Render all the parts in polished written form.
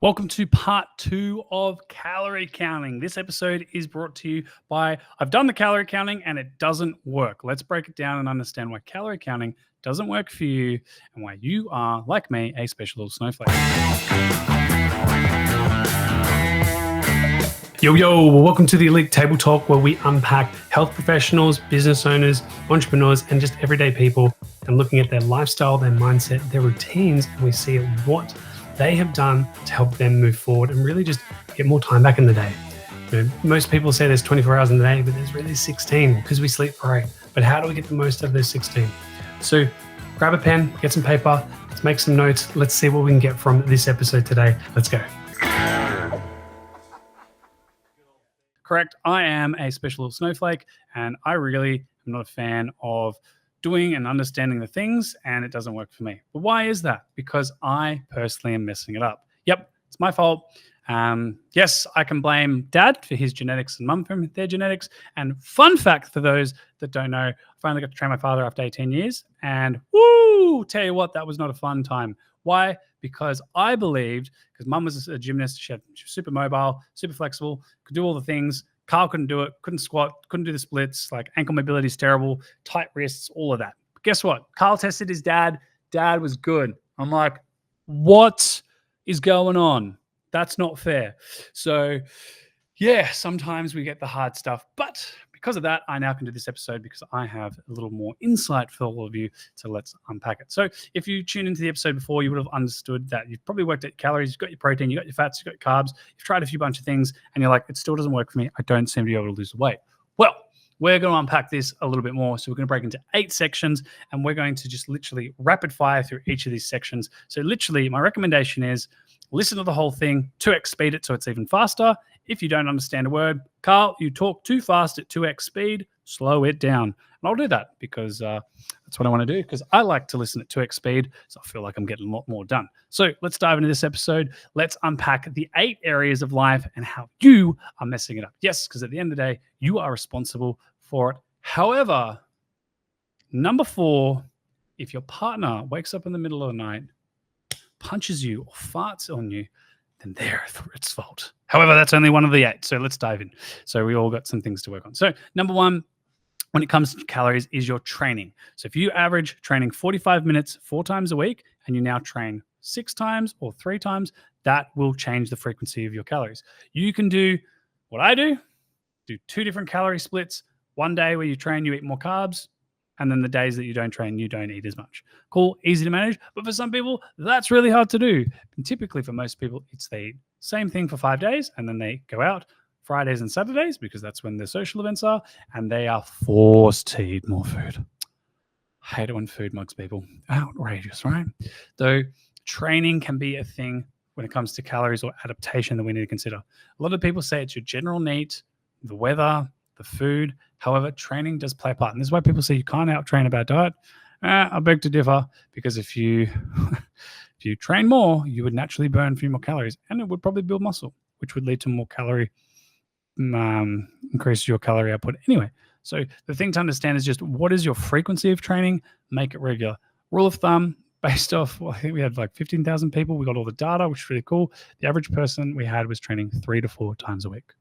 Welcome to part 2 of calorie counting. This episode is brought to you by I've done the calorie counting and it doesn't work. Let's break it down and understand why calorie counting doesn't work for you and why you are, like me, a special little snowflake. Yo, welcome to the Elite Table Talk, where we unpack health professionals, business owners, entrepreneurs, and just everyday people and looking at their lifestyle, their mindset, their routines, and we see what they have done to help them move forward and really just get more time back in the day. Most people say there's 24 hours in the day, but there's really 16 because we sleep for 8. But how do we get the most out of those 16? So grab a pen, get some paper, let's make some notes. Let's see what we can get from this episode today. Let's go. Correct. I am a special little snowflake, and I really am not a fan of doing and understanding the things, and it doesn't work for me. But why is that? Because I personally am messing it up. Yep, it's my fault. Yes, I can blame dad for his genetics and mum for their genetics. And fun fact for those that don't know, I finally got to train my father after 18 years. And woo, tell you what, that was not a fun time. Why? Because I believed, because mum was a gymnast, she was super mobile, super flexible, could do all the things. Karl couldn't do it, couldn't squat, couldn't do the splits, like ankle mobility is terrible, tight wrists, all of that. But guess what? Karl tested his dad. Dad was good. I'm like, what is going on? That's not fair. So yeah, sometimes we get the hard stuff, but because of that, I now can do this episode because I have a little more insight for all of you. So let's unpack it. So if you tuned into the episode before, you would have understood that you've probably worked at calories, you've got your protein, you've got your fats, you've got your carbs, you've tried a few bunch of things, and you're like, it still doesn't work for me. I don't seem to be able to lose the weight. Well, we're going to unpack this a little bit more. So we're going to break into 8 sections, and we're going to just literally rapid fire through each of these sections. So literally, my recommendation is listen to the whole thing, 2x speed it so it's even faster. If you don't understand a word, Karl, you talk too fast at 2x speed, slow it down. And I'll do that because that's what I want to do, because I like to listen at 2x speed, so I feel like I'm getting a lot more done. So let's dive into this episode. Let's unpack the 8 areas of life and how you are messing it up. Yes, because at the end of the day, you are responsible for it. However, number 4, if your partner wakes up in the middle of the night, punches you or farts on you, then they're its fault. However, that's only one of the 8. So let's dive in. So we all got some things to work on. So number 1, when it comes to calories, is your training. So if you average training 45 minutes 4 times a week, and you now train 6 times or 3 times, that will change the frequency of your calories. You can do what I do 2 different calorie splits. One day where you train, you eat more carbs. And then the days that you don't train, you don't eat as much. Cool, easy to manage. But for some people, that's really hard to do. And typically for most people, it's they eat same thing for 5 days, and then they go out Fridays and Saturdays because that's when their social events are, and they are forced to eat more food. I hate it when food mugs people. Outrageous, right? Though training can be a thing when it comes to calories or adaptation that we need to consider. A lot of people say it's your general need, the weather, the food. However, training does play a part. And this is why people say you can't out-train a bad diet. I beg to differ, because if you if you train more, you would naturally burn a few more calories, and it would probably build muscle, which would lead to more increase your calorie output anyway. So the thing to understand is just what is your frequency of training, make it regular. Rule of thumb, based off, I think we had like 15,000 people. We got all the data, which is really cool. The average person we had was training 3 to 4 times a week.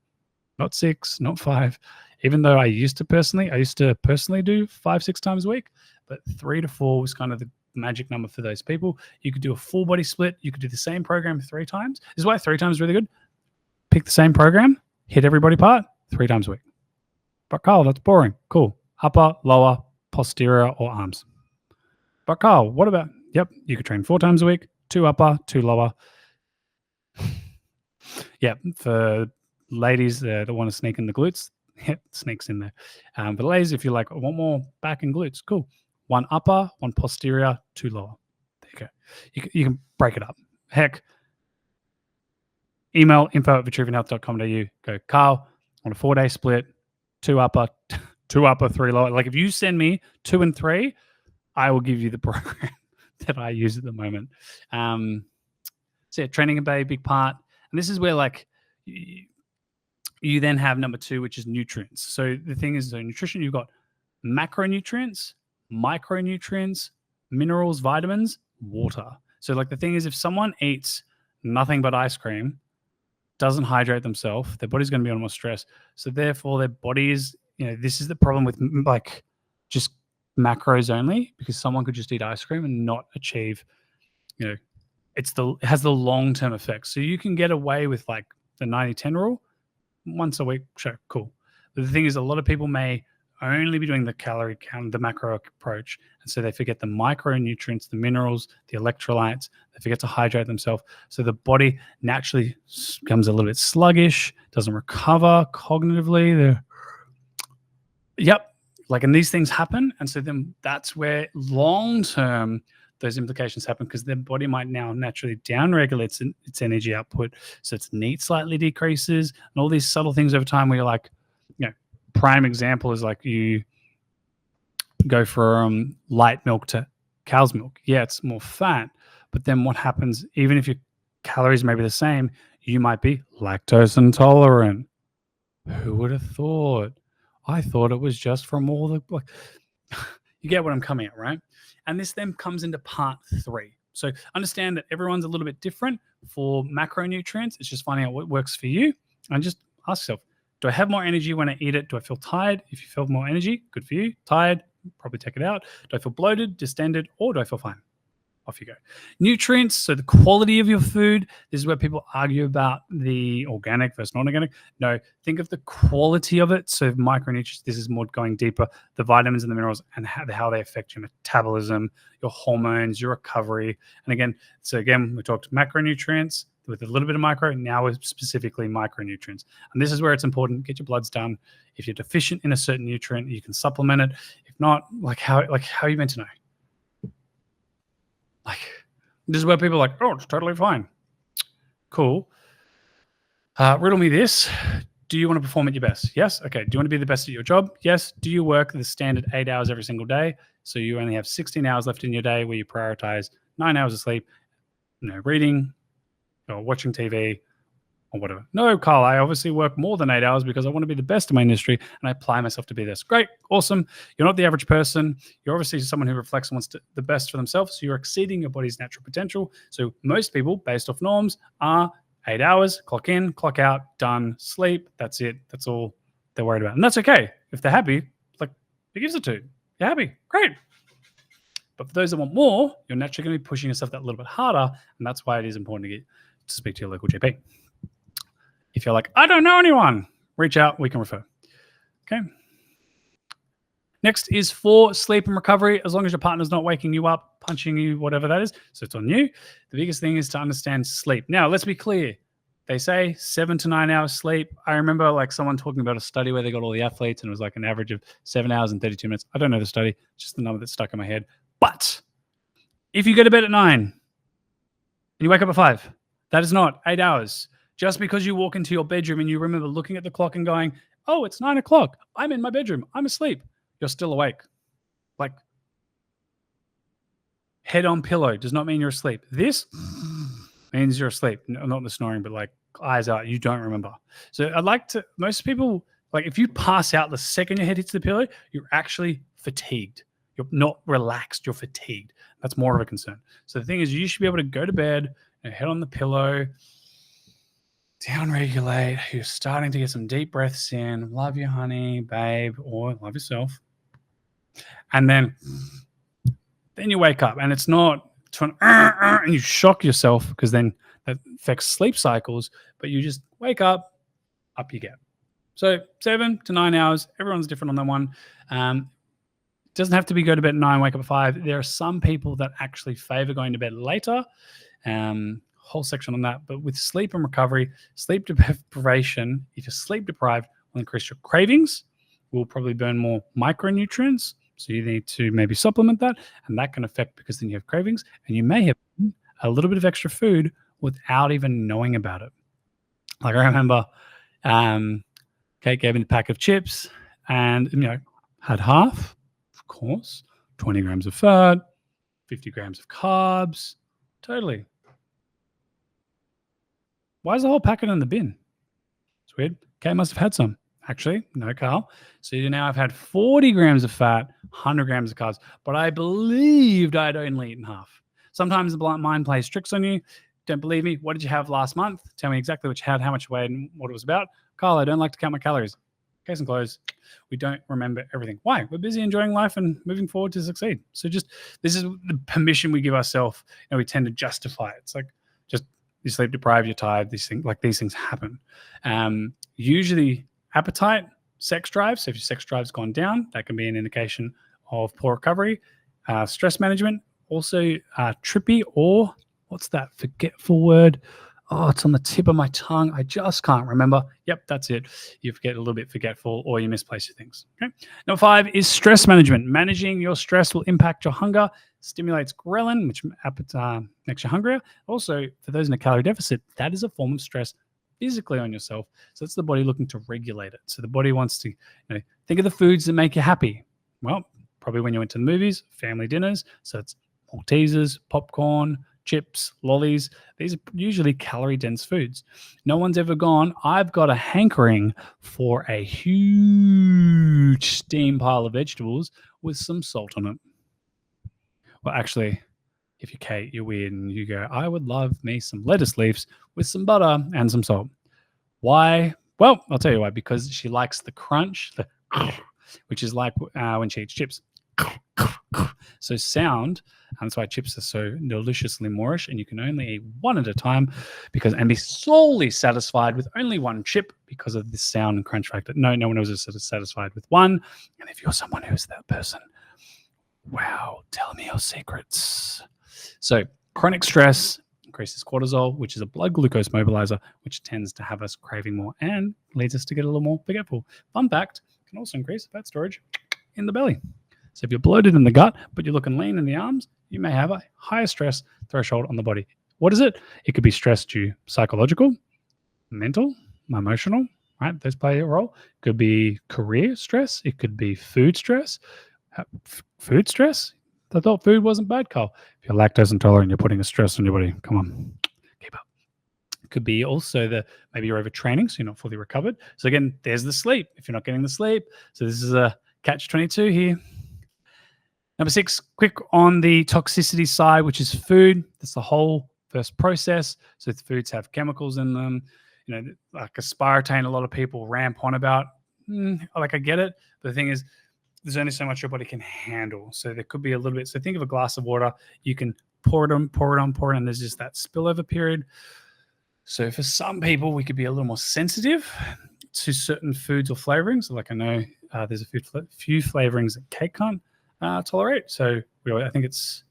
Not 6, not 5. Even though I used to personally do 5-6 times a week, but 3 to 4 was kind of the magic number for those people. You could do a full body split. You could do the same program 3 times. This is why 3 times is really good. Pick the same program, hit every body part 3 times a week. But Karl, that's boring. Cool. Upper, lower, posterior, or arms. But Karl, what about, you could train 4 times a week, 2 upper, 2 lower. For ladies that want to sneak in the glutes, sneaks in there. But ladies, if you like, want more back and glutes, cool. 1 upper, 1 posterior, 2 lower. There you go. You can break it up. Heck, email info@vitruvianhealth.com.au. Go, Karl, on a 4-day split, 2 upper, 3 lower. Like if you send me 2 and 3, I will give you the program that I use at the moment. So training can be a big part. And this is where you then have number 2, which is nutrients. So the thing is, nutrition, you've got macronutrients, micronutrients, minerals, vitamins, water. So the thing is, if someone eats nothing but ice cream, doesn't hydrate themselves, their body's going to be on more stress. So therefore, their body is, this is the problem with like just macros only, because someone could just eat ice cream and not achieve, it has the long-term effects. So you can get away with like the 90-10 rule once a week, sure, cool. But the thing is, a lot of people may only be doing the calorie count, the macro approach, and so they forget the micronutrients, the minerals, the electrolytes. They forget to hydrate themselves. So the body naturally becomes a little bit sluggish, doesn't recover cognitively. And these things happen, and so then that's where long-term those implications happen, because their body might now naturally downregulate its energy output, so its NEAT slightly decreases, and all these subtle things over time where you're like, prime example is like you go from light milk to cow's milk. Yeah, it's more fat, but then what happens, even if your calories may be the same, you might be lactose intolerant. Who would have thought? I thought it was just from all the... You get what I'm coming at, right? And this then comes into part 3. So understand that everyone's a little bit different for macronutrients. It's just finding out what works for you. And just ask yourself, do I have more energy when I eat it? Do I feel tired? If you feel more energy, good for you. Tired, probably take it out. Do I feel bloated, distended, or do I feel fine? Off you go. Nutrients, so the quality of your food. This is where people argue about the organic versus non-organic. No, think of the quality of it. So micronutrients, this is more going deeper. The vitamins and the minerals and how they affect your metabolism, your hormones, your recovery. And again, we talked macronutrients with a little bit of micro. Now we're specifically micronutrients. And this is where it's important. Get your bloods done. If you're deficient in a certain nutrient, you can supplement it. If not, how are you meant to know? This is where people are like, oh, it's totally fine. Cool. Riddle me this. Do you want to perform at your best? Yes. Okay. Do you want to be the best at your job? Yes. Do you work the standard 8 hours every single day? So you only have 16 hours left in your day where you prioritize 9 hours of sleep, reading or watching TV or whatever. No, Karl, I obviously work more than 8 hours because I want to be the best in my industry and I apply myself to be this. Great. Awesome. You're not the average person. You're obviously someone who reflects and wants the best for themselves. So you're exceeding your body's natural potential. So most people, based off norms, are 8 hours, clock in, clock out, done, sleep. That's it. That's all they're worried about. And that's okay. If they're happy, who gives a toot? You're happy. Great. But for those that want more, you're naturally going to be pushing yourself that little bit harder. And that's why it is important to speak to your local GP. If you're like, I don't know anyone, reach out. We can refer. Okay. Next is for sleep and recovery. As long as your partner's not waking you up, punching you, whatever that is. So it's on you. The biggest thing is to understand sleep. Now, let's be clear. They say 7 to 9 hours sleep. I remember someone talking about a study where they got all the athletes and it was an average of 7 hours and 32 minutes. I don't know the study, just the number that stuck in my head. But if you go to bed at 9 and you wake up at 5, that is not 8 hours. Just because you walk into your bedroom and you remember looking at the clock and going, oh, it's 9 o'clock. I'm in my bedroom. I'm asleep. You're still awake. Head on pillow does not mean you're asleep. This means you're asleep. No, not the snoring, but eyes out. You don't remember. So most people, if you pass out the second your head hits the pillow, you're actually fatigued. You're not relaxed. You're fatigued. That's more of a concern. So the thing is, you should be able to go to bed and head on the pillow, down-regulate. You're starting to get some deep breaths in. Love you, honey, babe, or love yourself. And then you wake up, and it's not and you shock yourself because then that affects sleep cycles, but you just wake up you get. So 7 to 9 hours. Everyone's different on that one. It doesn't have to be go to bed at 9, wake up at 5. There are some people that actually favor going to bed later. Whole section on that. But with sleep and recovery, sleep deprivation, if you're sleep deprived, will increase your cravings, will probably burn more micronutrients. So you need to maybe supplement that, and that can affect because then you have cravings, and you may have a little bit of extra food without even knowing about it. I remember Kate gave me a pack of chips and, had half, of course, 20 grams of fat, 50 grams of carbs, totally. Why is the whole packet in the bin? It's weird. Kate must have had some. Actually, no, Karl. So now I've had 40 grams of fat, 100 grams of carbs, but I believed I'd only eaten half. Sometimes the mind plays tricks on you. Don't believe me? What did you have last month? Tell me exactly what you had, how much you weighed, and what it was about. Karl, I don't like to count my calories. Case and close. We don't remember everything. Why? We're busy enjoying life and moving forward to succeed. So just this is the permission we give ourselves, and we tend to justify it. It's like just you're sleep deprived, you're tired. These things happen. Usually, appetite, sex drive. So if your sex drive's gone down, that can be an indication of poor recovery. Stress management, also trippy, or what's that forgetful word? Oh, it's on the tip of my tongue. I just can't remember. Yep, that's it. You get a little bit forgetful or you misplace your things. Okay. Number 5 is stress management. Managing your stress will impact your hunger, stimulates ghrelin, which makes you hungrier. Also, for those in a calorie deficit, that is a form of stress physically on yourself. So it's the body looking to regulate it. So the body wants to think of the foods that make you happy. Well, probably when you went to the movies, family dinners. So it's Maltesers, popcorn, chips, lollies. These are usually calorie-dense foods. No one's ever gone, I've got a hankering for a huge steamed pile of vegetables with some salt on it. Well, actually, if you're Kate, you're weird and you go, I would love me some lettuce leaves with some butter and some salt. Why? Well, I'll tell you why. Because she likes the crunch, which is like when she eats chips. So sound, and that's why chips are so deliciously moorish, and you can only eat one at a time and be solely satisfied with only one chip because of this sound and crunch factor. No one was satisfied with one. And if you're someone who's that person, wow, tell me your secrets. So chronic stress increases cortisol, which is a blood glucose mobilizer, which tends to have us craving more and leads us to get a little more forgetful. Fun fact, can also increase fat storage in the belly. So if you're bloated in the gut, but you're looking lean in the arms, you may have a higher stress threshold on the body. What is it? It could be stress due psychological, mental, emotional, right? Those play a role. It could be career stress. It could be food stress. Food stress? I thought food wasn't bad, Karl. If you're lactose intolerant, you're putting a stress on your body. Come on, keep up. It could be also maybe you're overtraining, so you're not fully recovered. So again, there's the sleep. If you're not getting the sleep, so this is a catch-22 here. Number 6, quick on the toxicity side, which is food. That's the whole first process. So the foods have chemicals in them, like aspartame. A lot of people ramp on about. I get it. But the thing is, there's only so much your body can handle. So there could be a little bit. So think of a glass of water. You can pour it on, and there's just that spillover period. So for some people, we could be a little more sensitive to certain foods or flavorings. Like I know there's a few flavorings that cake can't tolerate. So I think it's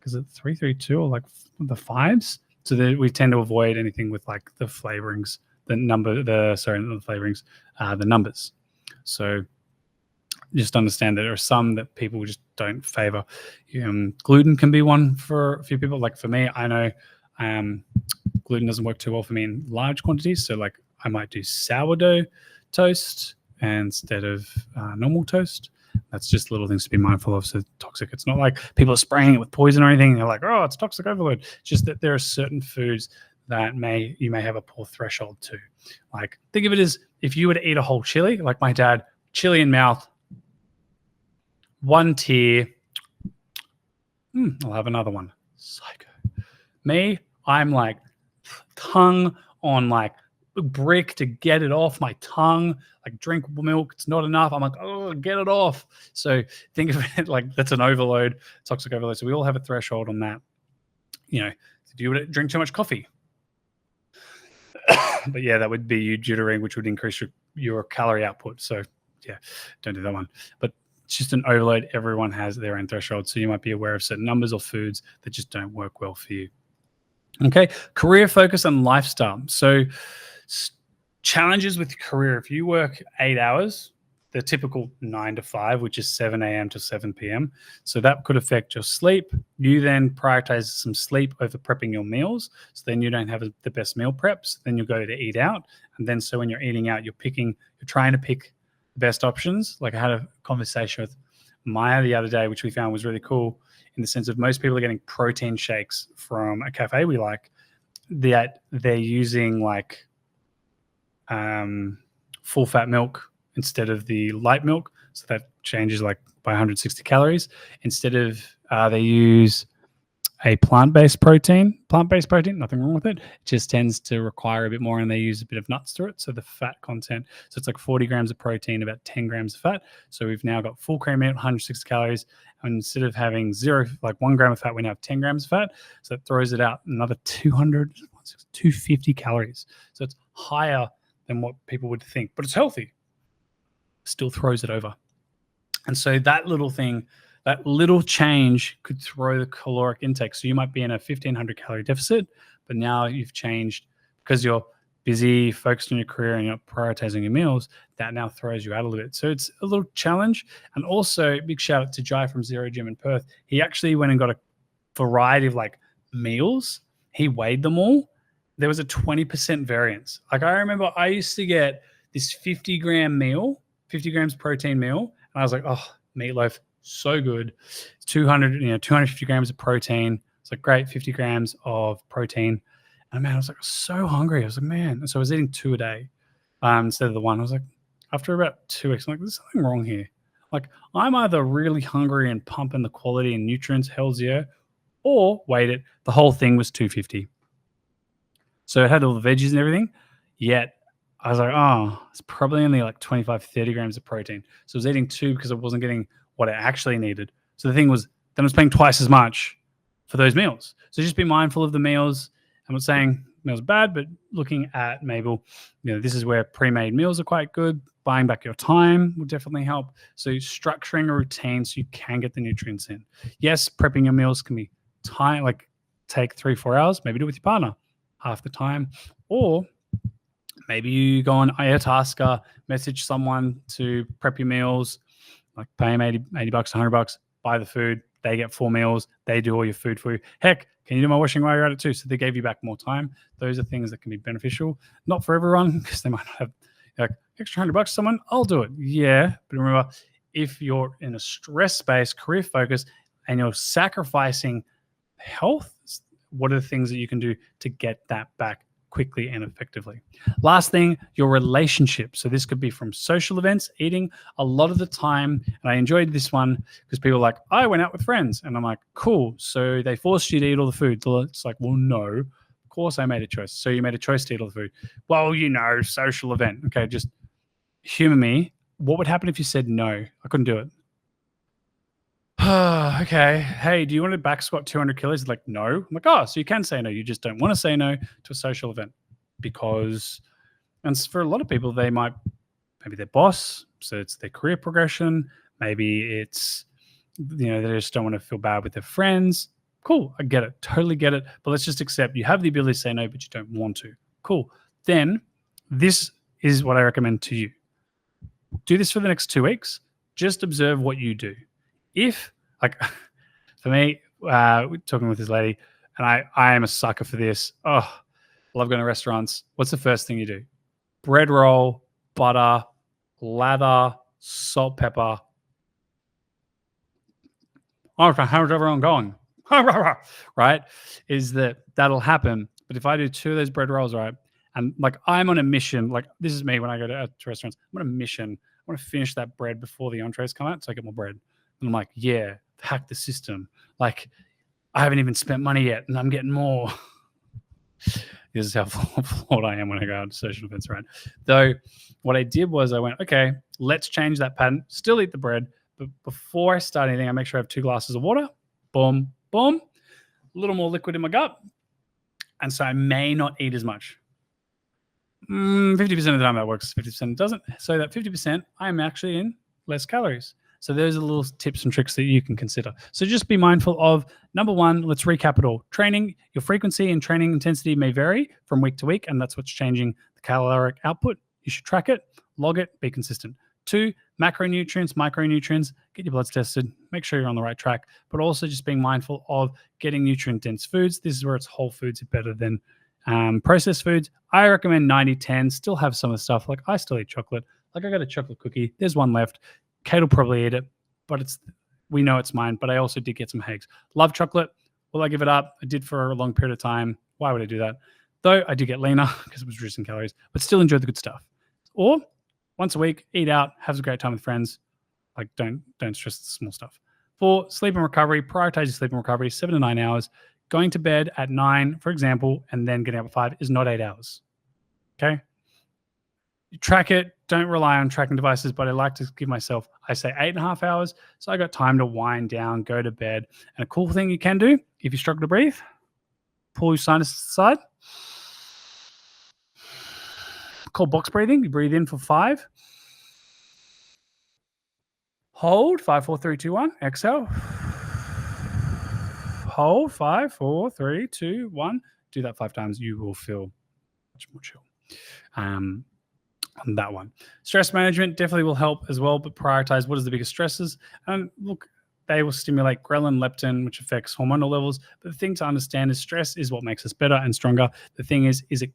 332 or like the 5s. So we tend to avoid anything with like the flavorings, the numbers. So just understand that there are some that people just don't favor. Gluten can be one for a few people. Like for me, I know gluten doesn't work too well for me in large quantities. So like I might do sourdough toast instead of normal toast. That's just little things to be mindful of. So toxic. It's not like people are spraying it with poison or anything. They're like, oh, it's toxic overload. It's just that there are certain foods that you may have a poor threshold to. Like think of it as if you were to eat a whole chili, like my dad, chili in mouth, one tear. I'll have another one. Psycho. Me, I'm like tongue on like brick to get it off my tongue, like drink milk, it's not enough. I'm like, oh, get it off. So think of it like that's an overload, toxic overload. So we all have a threshold on that. If you would drink too much coffee. But yeah, that would be you jittering, which would increase your calorie output. So yeah, don't do that one. But it's just an overload. Everyone has their own threshold. So you might be aware of certain numbers or foods that just don't work well for you. Okay, career focus and lifestyle. So challenges with career. If you work 8 hours, the typical 9 to 5, which is 7 a.m. to 7 p.m. So that could affect your sleep. You then prioritize some sleep over prepping your meals. So then you don't have the best meal preps. Then you go to eat out. And then so when you're eating out, you're trying to pick the best options. Like I had a conversation with Maya the other day, which we found was really cool in the sense of most people are getting protein shakes from a cafe we like, that they're using like full fat milk instead of the light milk. So that changes like by 160 calories. Instead of they use a plant-based protein. Plant-based protein, nothing wrong with it. It just tends to require a bit more, and they use a bit of nuts to it. So the fat content, so it's like 40 grams of protein, about 10 grams of fat. So we've now got full cream meat, 160 calories. And instead of having 1 gram of fat, we now have 10 grams of fat. So it throws it out another 250 calories. So it's higher than what people would think, but it's healthy. Still throws it over. And so that little thing, that little change could throw the caloric intake. So you might be in a 1,500 calorie deficit, but now you've changed because you're busy, focused on your career, and you're prioritizing your meals. That now throws you out a little bit. So it's a little challenge. And also, big shout out to Jai from Zero Gym in Perth. He actually went and got a variety of like meals. He weighed them all. There was a 20% variance. Like I remember I used to get this 50 grams protein meal. And I was like, oh, meatloaf, so good. 250 grams of protein. It's like great, 50 grams of protein. And man, I was like so hungry. I was like, man. And so I was eating 2 a day instead of the one. I was like, after about 2 weeks, I'm like, there's something wrong here. Like I'm either really hungry and pumping the quality and nutrients, hell's yeah, or wait it, the whole thing was 250. So it had all the veggies and everything, yet I was like, oh, it's probably only like 25, 30 grams of protein. So I was eating 2 because I wasn't getting what I actually needed. So the thing was, then I was paying twice as much for those meals. So just be mindful of the meals. I'm not saying meals are bad, but looking at maybe, this is where pre-made meals are quite good. Buying back your time will definitely help. So structuring a routine so you can get the nutrients in. Yes, prepping your meals can be take 3-4 hours. Maybe do it with your partner half the time. Or maybe you go on Airtasker, message someone to prep your meals, like pay them $80, $100, buy the food. They get 4 meals. They do all your food for you. Heck, can you do my washing while you're at it too? So they gave you back more time. Those are things that can be beneficial. Not for everyone because they might not have like extra $100 someone. I'll do it. Yeah. But remember, if you're in a stress-based career focus and you're sacrificing health, what are the things that you can do to get that back quickly and effectively? Last thing, your relationship. So this could be from social events, eating. A lot of the time, and I enjoyed this one because people are like, I went out with friends. And I'm like, cool. So they forced you to eat all the food. So it's like, well, no, of course I made a choice. So you made a choice to eat all the food. Well, social event. Okay, just humor me. What would happen if you said no? I couldn't do it. Okay. Hey, do you want to back squat 200 kilos? Like, no. I'm like, oh, so you can say no. You just don't want to say no to a social event because, and for a lot of people, maybe their boss, so it's their career progression. Maybe it's, they just don't want to feel bad with their friends. Cool. I get it. Totally get it. But let's just accept you have the ability to say no, but you don't want to. Cool. Then this is what I recommend to you. Do this for the next 2 weeks. Just observe what you do. If, like, for me, talking with this lady, and I am a sucker for this. Oh, I love going to restaurants. What's the first thing you do? Bread roll, butter, lather, salt, pepper. Oh, how's everyone going? Right? That'll happen. But if I do 2 of those bread rolls, right, and like I'm on a mission, like this is me when I go to restaurants, I'm on a mission. I want to finish that bread before the entrees come out so I get more bread. And I'm like, yeah, hack the system. Like, I haven't even spent money yet, and I'm getting more. This is how flawed I am when I go out to social events, right? Though, what I did was I went, okay, let's change that pattern. Still eat the bread, but before I start anything, I make sure I have 2 glasses of water. Boom, boom. A little more liquid in my gut. And so I may not eat as much. 50% of the time that works, 50% doesn't. So that 50%, I'm actually in less calories. So those are the little tips and tricks that you can consider. So just be mindful of, number 1, let's recap it all. Training, your frequency and training intensity may vary from week to week, and that's what's changing the caloric output. You should track it, log it, be consistent. 2, macronutrients, micronutrients, get your bloods tested, make sure you're on the right track, but also just being mindful of getting nutrient-dense foods. This is where it's whole foods are better than processed foods. I recommend 90-10, still have some of the stuff. Like I still eat chocolate. Like I got a chocolate cookie. There's one left. Kate will probably eat it, but we know it's mine. But I also did get some eggs. Love chocolate. Will I give it up? I did for a long period of time. Why would I do that? Though I did get leaner because it was reducing calories, but still enjoy the good stuff. Or once a week, eat out, have a great time with friends. Like don't stress the small stuff. For sleep and recovery, prioritize your sleep and recovery, 7 to 9 hours. going to bed at 9, for example, and then getting up at 5 is not 8 hours. Okay? You track it. Don't rely on tracking devices, but I like to give myself, I say 8.5 hours. So I got time to wind down, go to bed. And a cool thing you can do, if you struggle to breathe, pull your sinuses aside. Called box breathing. You breathe in for 5. Hold, 5, 4, 3, 2, 1. Exhale. Hold, 5, 4, 3, 2, 1. Do that 5 times. You will feel much more chill. On that one. Stress management definitely will help as well, but prioritize what is the biggest stresses. And look, they will stimulate ghrelin, leptin, which affects hormonal levels. But the thing to understand is stress is what makes us better and stronger. The thing is it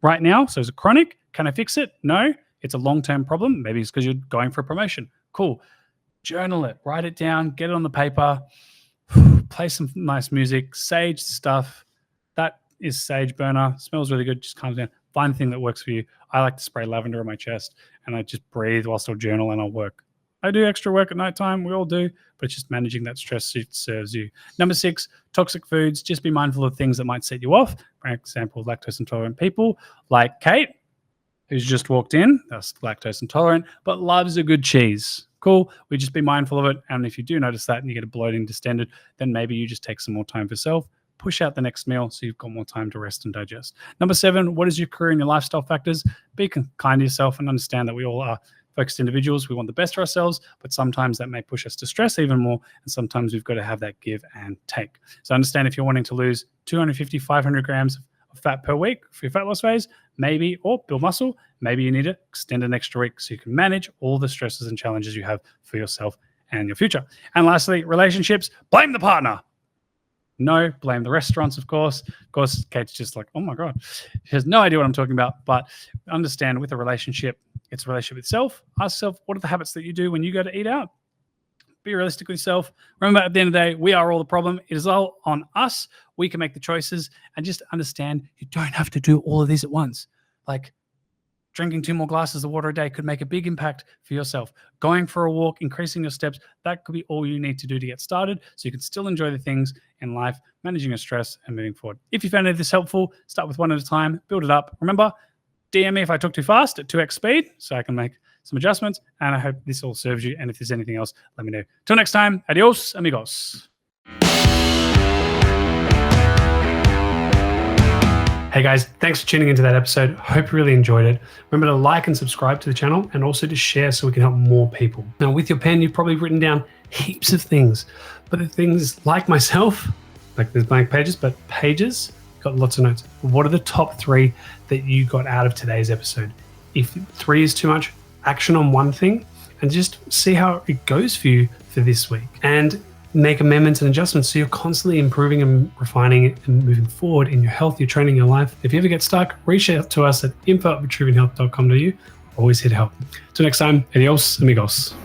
right now? So is it chronic? Can I fix it? No. It's a long-term problem. Maybe it's because you're going for a promotion. Cool. Journal it. Write it down. Get it on the paper. Play some nice music. Sage stuff. That is sage burner. Smells really good. Just calms down. Find the thing that works for you. I like to spray lavender on my chest and I just breathe whilst I'll journal and I'll work. I do extra work at nighttime. We all do, but it's just managing that stress serves you. Number 6, toxic foods. Just be mindful of things that might set you off. For example, lactose intolerant people like Kate, who's just walked in. That's lactose intolerant, but loves a good cheese. Cool. We just be mindful of it. And if you do notice that and you get a bloating, distended, then maybe you just take some more time for yourself. Push out the next meal so you've got more time to rest and digest. Number 7, what is your career and your lifestyle factors? Be kind to yourself and understand that we all are focused individuals. We want the best for ourselves, but sometimes that may push us to stress even more. And sometimes we've got to have that give and take. So understand if you're wanting to lose 250, 500 grams of fat per week for your fat loss phase, maybe, or build muscle, maybe you need to extend an extra week so you can manage all the stresses and challenges you have for yourself and your future. And lastly, relationships, blame the partner. No, blame the restaurants, of course. Of course, Kate's just like, oh my God. She has no idea what I'm talking about. But understand with a relationship, it's a relationship with self. Ask yourself, what are the habits that you do when you go to eat out? Be realistic with yourself. Remember, at the end of the day, we are all the problem. It is all on us. We can make the choices. And just understand you don't have to do all of these at once. Like, drinking 2 more glasses of water a day could make a big impact for yourself. Going for a walk, increasing your steps, that could be all you need to do to get started so you can still enjoy the things in life, managing your stress and moving forward. If you found this helpful, start with one at a time, build it up. Remember, DM me if I talk too fast at 2x speed so I can make some adjustments. And I hope this all serves you. And if there's anything else, let me know. Till next time, adios, amigos. Hey guys, thanks for tuning into that episode. Hope you really enjoyed it. Remember to like and subscribe to the channel and also to share so we can help more people. Now with your pen, you've probably written down heaps of things, but the things like myself, like there's blank pages, but pages, got lots of notes. What are the top 3 that you got out of today's episode? If 3 is too much, action on one thing and just see how it goes for you for this week. And make amendments and adjustments so you're constantly improving and refining and moving forward in your health, your training, your life. If you ever get stuck, reach out to us at info@vitruvianhealth.com.au. Always here to help. Till next time, adios, amigos.